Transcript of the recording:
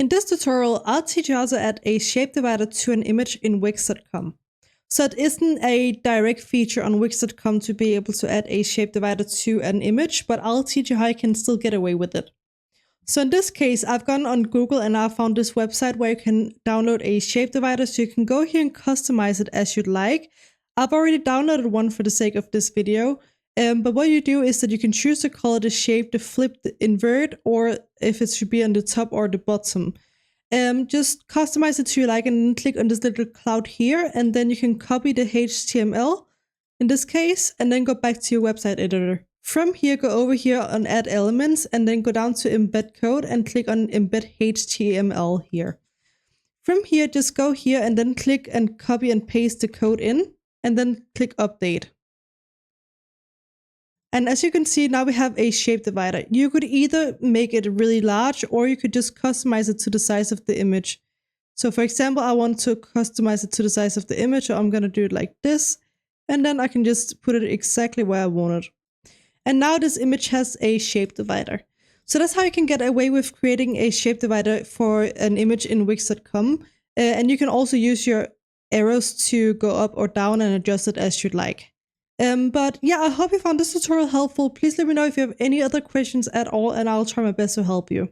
In this tutorial, I'll teach you how to add a shape divider to an image in Wix.com. So it isn't a direct feature on Wix.com to be able to add a shape divider to an image, but I'll teach you how you can still get away with it. So in this case, I've gone on Google and I found this website where you can download a shape divider, so you can go here and customize it as you'd like. I've already downloaded one for the sake of this video. But what you do is that you can choose to call it a shape, the flip, the invert, or if it should be on the top or the bottom. Just customize it to you like, and then click on this little cloud here, and then you can copy the HTML in this case, and then go back to your website editor. From here, go over here on add elements, and then go down to embed code and click on embed HTML here. From here, just go here and then click and copy and paste the code in, and then click update. And as you can see, now we have a shape divider. You could either make it really large, or you could just customize it to the size of the image. So for example, I want to customize it to the size of the image, so I'm going to do it like this. And then I can just put it exactly where I want it. And now this image has a shape divider. So that's how you can get away with creating a shape divider for an image in Wix.com. And you can also use your arrows to go up or down and adjust it as you'd like. But yeah, I hope you found this tutorial helpful. Please let me know if you have any other questions at all, and I'll try my best to help you.